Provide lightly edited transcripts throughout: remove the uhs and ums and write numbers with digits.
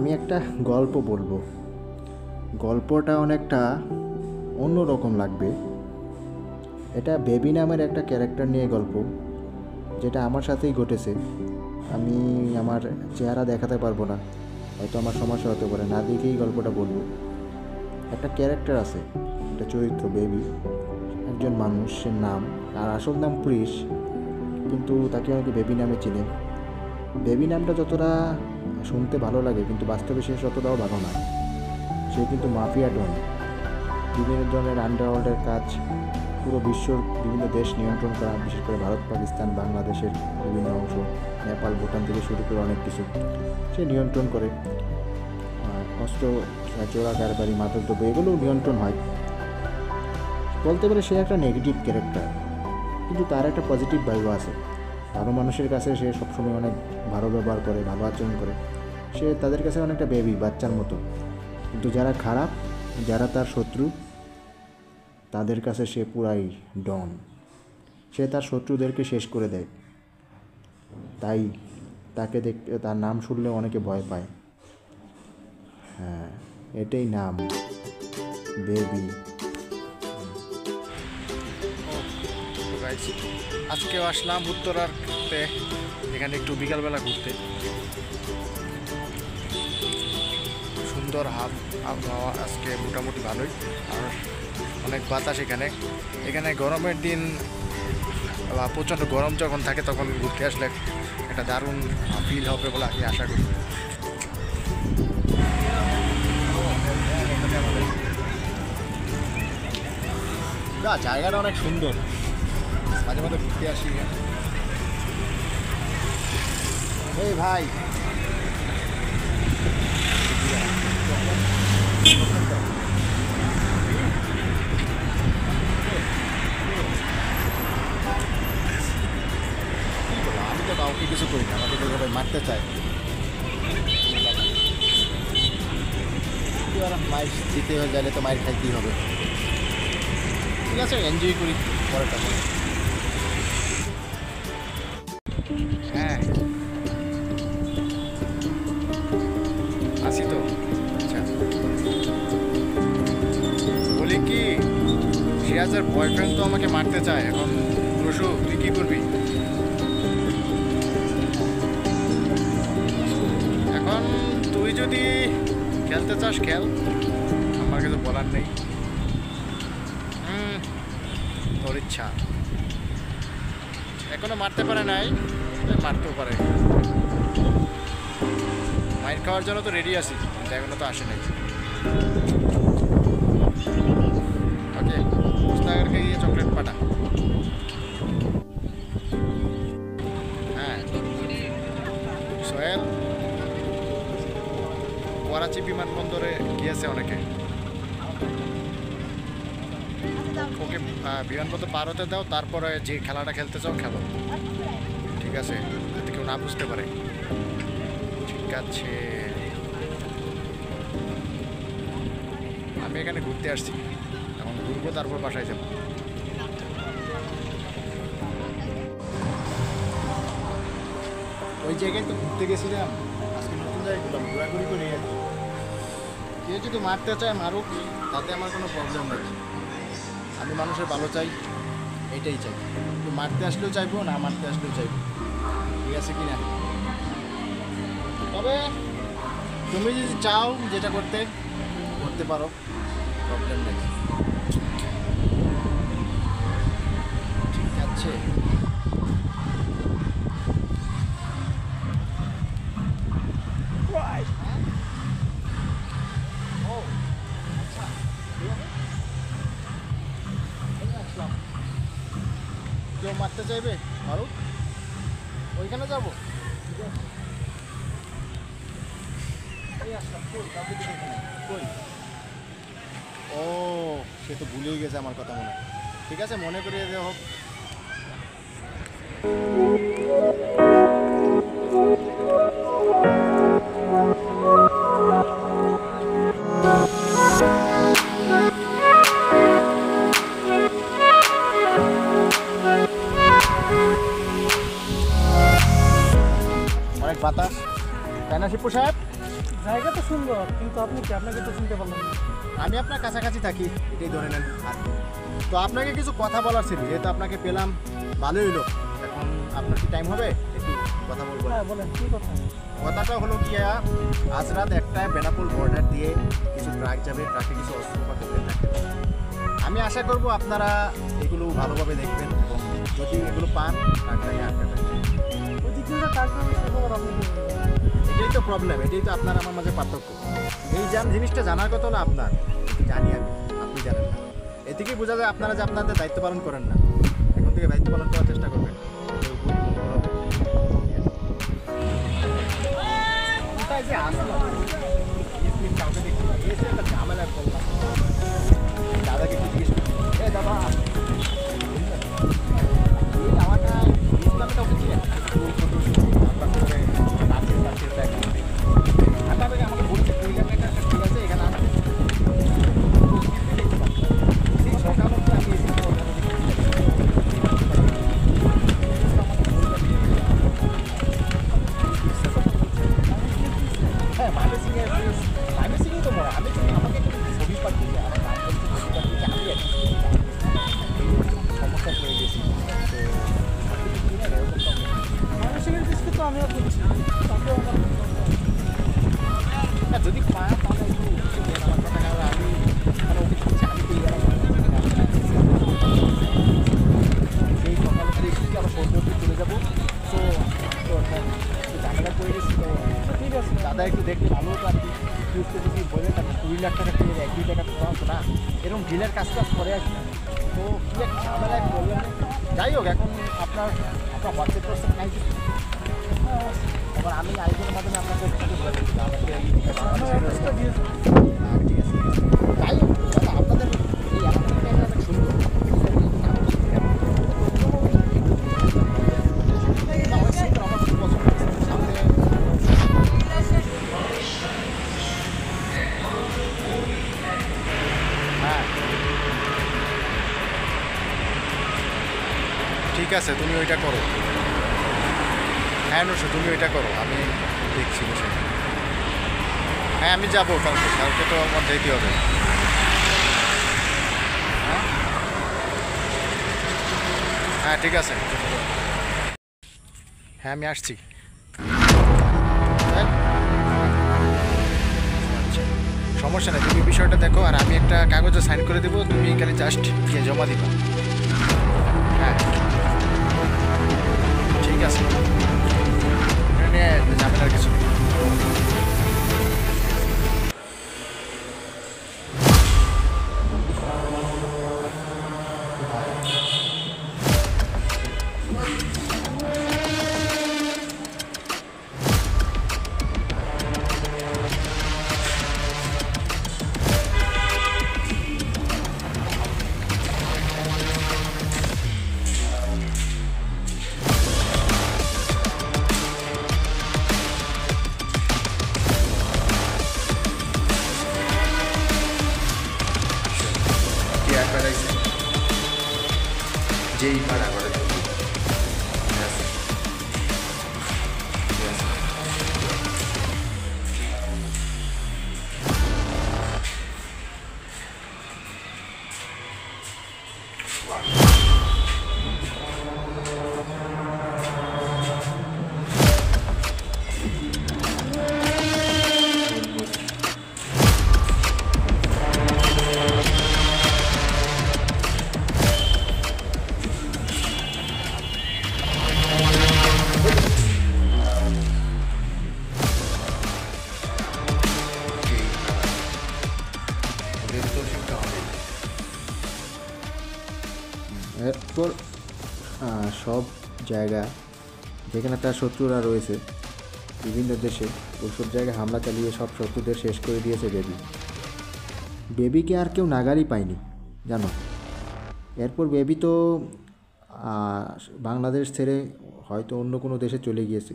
আমি একটা গল্প বলবো। গল্পটা অনেকটা অন্যরকম লাগবে। এটা বেবি নামের একটা ক্যারেক্টার নিয়ে গল্প, যেটা আমার সাথেই ঘটেছে। আমি আমার চেহারা দেখাতে পারবো না, হয়তো আমার সমস্যা হতে পারে, না দেখেই গল্পটা বলবো। একটা ক্যারেক্টার আছে, একটা চরিত্র বেবি, একজন মানুষের নাম, আর আসল নাম প্রিশ, কিন্তু তাকে অনেকে বেবি নামে চিনে। বেবি নামটা যতটা শুনতে ভালো লাগে, কিন্তু বাস্তবে সে ততটাও ভালো না। সে কিন্তু মাফিয়া ডন, বিভিন্ন ধরনের আন্ডারওয়ার্ল্ডের কাজ, পুরো বিশ্বর বিভিন্ন দেশ নিয়ন্ত্রণ করা, বিশেষ করে ভারত, পাকিস্তান, বাংলাদেশের বিভিন্ন অংশ, নেপাল, ভুটান থেকে শুরু করে অনেক কিছু সে নিয়ন্ত্রণ করে। অস্ত্র, চোরা কারবারি, মাদকদ্রব্য, এগুলোও নিয়ন্ত্রণ হয়। বলতে পারে সে একটা নেগেটিভ ক্যারেক্টার, কিন্তু তার একটা পজিটিভ ভাইব আছে। ভালো মানুষের কাছে সে সবসময় অনেক ভালো ব্যবহার করে, ভালো আচরণ করে। সে তাদের কাছে অনেকটা বেবি, বাচ্চার মতো। কিন্তু যারা খারাপ, যারা তার শত্রু, তাদের কাছে সে পুরাই ডন। সে তার শত্রুদেরকে শেষ করে দেয়। তাই তাকে দেখতে, তার নাম শুনলে অনেকে ভয় পায়। হ্যাঁ, এটাই নাম, বেবি। আজকেও আসলাম উত্তরার ঘুরতে, এখানে একটু বিকালবেলা ঘুরতে। সুন্দর আবহাওয়া আজকে মোটামুটি ভালোই, আর অনেক বাতাস। এখানে গরমের দিন বা প্রচণ্ড গরম যখন থাকে তখন ঘুরতে আসলে একটা দারুণ ফিল হবে বলে আমি আশা করি। জায়গাটা অনেক সুন্দর, মাঝে মাঝে ঘুরতে আসি। এই ভাই, আমি তো কাউকে কিছু করি না, আমাকে সবাই মারতে চায়। মাইর দিতে হয়ে গেলে তো মাইর খাইতেই হবে। ঠিক আছে, এনজয় করি পরেরটা। হ্যাঁ, আসি তো। আচ্ছা, বলি কি, সিরাজের বয়ফ্রেন্ড তো আমাকে মারতে চায়। এখন রসু, তুই কি করবি? এখন তুই যদি খেলতে চাস খেল, আমার কিছু বলার নেই। তোর ইচ্ছা। এখনো মারতে পারে নাই, মারতেও পারে। মাইর খাওয়ার জন্য তো রেডি আছি, কিন্তু এখনো তো আসে নাই। ওকে, মুস্তাকারকে গিয়ে চকলেট পাঠা। হ্যাঁ, সোহেল করাচি বিমানবন্দরে গিয়েছে অনেকে। ওকে বিমানবন্দর পার হতে দাও, তারপরে যে খেলাটা খেলতে চাও খেলো। ঠিক আছে, যাতে কেউ না বুঝতে পারে। ঠিক আছে, আমি এখানে ঘুরতে আসছি, এখন ঘুরবো, তারপর বাসায় যাবো। ওই জায়গায় তো ঘুরতে গেছিলাম, আজকে নতুন জায়গায় ঘুরলাম, ঘোরাঘুরি করে। কেউ যদি মারতে চায় মারুক, তাতে আমার কোনো প্রবলেম নেই। আমি মানুষের ভালো চাই, এইটাই চাই। তো মারতে আসলেও চাইবো, না মারতে আসলেও চাইবো। ঠিক আছে কি না? তবে তুমি যদি চাও যেটা করতে পারো, প্রবলেম নেই। ঠিক আছে, কেউ মারতে চাইবে মারুক, ওইখানে যাবো। ও, সে তো ভুলেই গেছে আমার কথা মনে। ঠিক আছে, মনে করিয়ে দেওয়া হোক। অনেক বাতাস, তাই না শিপু সাহেব? জায়গা তো সুন্দর, কিন্তু আপনি কি, আপনাকে তো চিনতে পারলাম না। আমি আপনার কাছাকাছি থাকি, এটাই ধরে নেন আর কি। তো আপনাকে কিছু কথা বলার ছিল, যেহেতু আপনাকে পেলাম ভালোই হলো। এখন আপনার কি টাইম হবে একটু কথা বলবো? হ্যাঁ বলেন, কি কথা? কথাটা হলো কি, আজ রাত একটায় বেনাপোল বর্ডার দিয়ে কিছু ট্রাক যাবে, ট্রাকে কিছু অস্ত্রপাতি থাকে। আমি আশা করব আপনারা এগুলো ভালোভাবে দেখবেন এবং যদি এগুলো পান ট্রাকটাকে আটকাবেন। ওই দিক দিয়ে টাকা সে খবর আপনি কি বলবেন? এটাই তো প্রবলেম, এটাই তো আপনার আমার মাঝে পার্থক্য। এই জিনিসটা জানার কথা না আপনার, কিন্তু জানি আমি, আপনি জানেন না। এ থেকেই বোঝা যায় আপনারা যে আপনাদের দায়িত্ব পালন করেন না। এখন থেকে দায়িত্ব পালন করার চেষ্টা করবেন। কোথায় যে আসলাম, কাউকে দেখি এসে একটা ঝামেলা করলাম। দাদাকে একটু জিজ্ঞেস করছি, এ দাদা এই জামাটা ইসলামটা উঠেছি আমাকে বলছে 2 লাখ টাকা ঠিক আছে, এখানে আসবে সকাল হচ্ছে। আমি হ্যাঁ মাইমে সিংই তো মনে আমি আমাকে একটু ছবি পাঠিয়েছি, আমার নাম করছি, ছবি পাঠিয়েছি, আমি আর কি সমস্যা পড়ে গেছি। মানুষের দৃষ্টি তো আমিও করছি, তাকেও আমার হ্যাঁ যদি পায় তাহলে একটু আমার কথা কারণ আমি মানে ওকে দিচ্ছি, আমি পেয়ে গেলাম সেই সকালে থেকে আবার সন্ধ্যে অব্দি চলে যাবো। তো একটু ঝামেলা করে গেছি। তো ঠিক আছে। দাদা একটু দেখলে ভালো হতো আর কি। বুঝতে যদি বলে তাকে 2 লাখ টাকা পেয়ে 1-2 টাকা তো পাবো না, এরকম ডিলের কাজ করে আসি না। তো কী একটা ঝামেলায় বললেন। যাই হোক, এখন আপনার হোয়াটসঅ্যাপ পার্সন নাই কিছু, এবার আমি আরেকজনের মাধ্যমে আপনাকে বলে দিচ্ছি আমাকে অ্যাড্রেসটা দিয়ে দেবো। ঠিক আছে। যাই হোক দাদা, আপনাদের এই এলাকাটা অনেক সুন্দর। আমার সুন্দর, আমার খুব পছন্দ হয়েছে। সামনে হ্যাঁ ঠিক আছে, তুমি ওইটা করো। হ্যাঁ নশো, তুমি ওইটা করো, আমি দেখছি বসে। হ্যাঁ আমি যাবো কালকে, কালকে তো আমার যেতে হবে। হ্যাঁ হ্যাঁ ঠিক আছে, হ্যাঁ আমি আসছি। হ্যাঁ আচ্ছা, সমস্যা নেই, তুমি বিষয়টা দেখো আর আমি একটা কাগজে সাইন করে দেবো, তুমি এখানে জাস্ট গিয়ে জমা দিবা। হ্যাঁ ঠিক আছে, এটা নিয়ে ঝামেলার কিছু নেই। কি একবার আইসে যেই ভাড়া করে দেবো। ঠিক আছে, ঠিক আছে। যেই ভাড়া ওদের তো শিক্ষা হবে। এরপর সব জায়গা যেখানে তার শত্রুরা রয়েছে বিভিন্ন দেশে, ওইসব জায়গায় হামলা চালিয়ে সব শত্রুদের শেষ করে দিয়েছে বেবি। বেবিকে আর কেউ নাগারই পায়নি জানো। এরপর বেবি তো বাংলাদেশ ছেড়ে হয়তো অন্য কোনো দেশে চলে গিয়েছে।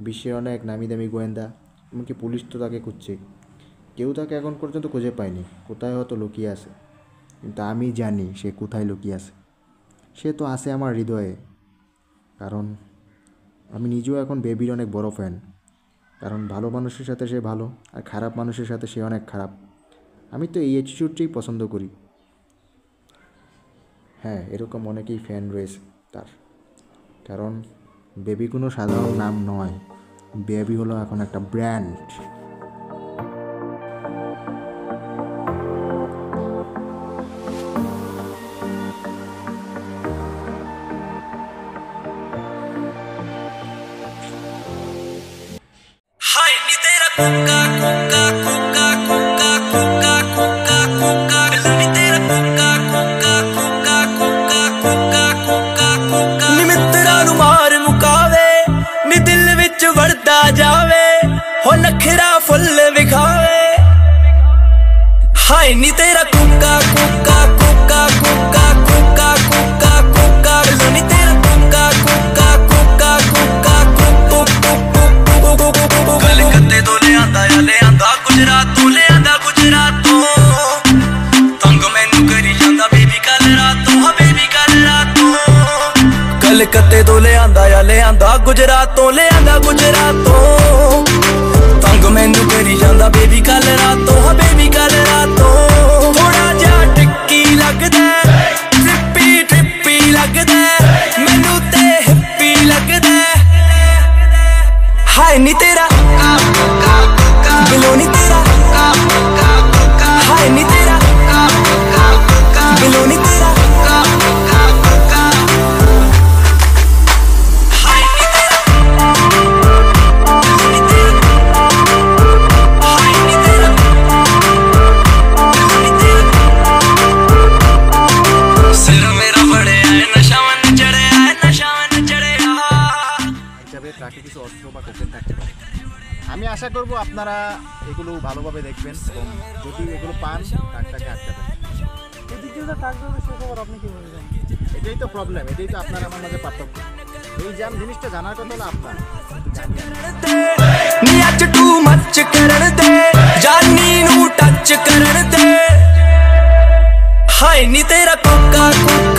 বিশ্বের অনেক নামি দামি গোয়েন্দা, এমনকি পুলিশ তো তাকে খুঁজছে, কেউ তাকে এখন পর্যন্ত খুঁজে পায়নি, কোথায় হয়তো লুকিয়ে আছে। কিন্তু আমি জানি সে কোথায় লুকিয়ে আছে। সে তো আছে আমার হৃদয়ে, কারণ আমি নিজেও এখন বেবির অনেক বড় ফ্যান। কারণ ভালো মানুষের সাথে সে ভালো, আর খারাপ মানুষের সাথে সে অনেক খারাপ। আমি তো এই অ্যাটিটিউডটাই পছন্দ করি। হ্যাঁ, এরকম অনেকেই ফ্যান রয়েছে তার। কারণ বেবি কোনো সাধারণ নাম নয়, বেবি হলো এখন একটা ব্র্যান্ড। हाय नी तेरा कोका कोका कोका कोका कोका कोका कोका नी तेरा कोका कोका कोका कोका कोका कोका कोका नी मित्रा नु मार मुकावे नी दिल विच वड़दा जावे हो नखरा फुल विखावे हाय नी तेरा कोका कोका कोका कोका कोका कोका कोका नी तेरा कोका कोका कोका कोका कलकत्ते तो ले आंदा गुजरातों ले आंदा गुजरातों तंग मैनू करी जांदा बेबी कल रातों हाँ बेबी कल रातों कलकत्ते तो ले आंदा गुजरातों ले आंदा गुजरातों तंग मैनू करी जांदा बेबी कल रातों हाँ बेबी कल रातों थोड़ा जा टिक्की लगदा ट्रिपी ट्रिपी लगदा मैनू ते हिप्पी लगदा हाय नी तेरा बिलो नी तेरा हाय नी तेरा बिलो नी तेरा हाय नी तेरा बिलो नी तेरा हाय नी तेरा बिलो नी तेरा सिर मेरा बड़े है नशा मन चढ़े है नशा मन चढ़े হিসাবে ট্রাকে কিছু অস্ত্র বা কোকেন থাকতে পারে। আমি আশা করব আপনারা এগুলো ভালোভাবে দেখবেন এবং যদি এগুলো পান ট্রাকটাকে আটকাবেন। এদিক দিয়ে ট্রাক যাবে সে খবর আপনি কীভাবে জানেন? এটাই তো প্রবলেম, এটাই তো আপনার আমার মাঝে পার্থক্য। এই জিনিসটা জানার কথা হলো আপনার, नी अच टू मच करन दे जानी नू टच करन दे हाय नी तेरा कोका कोका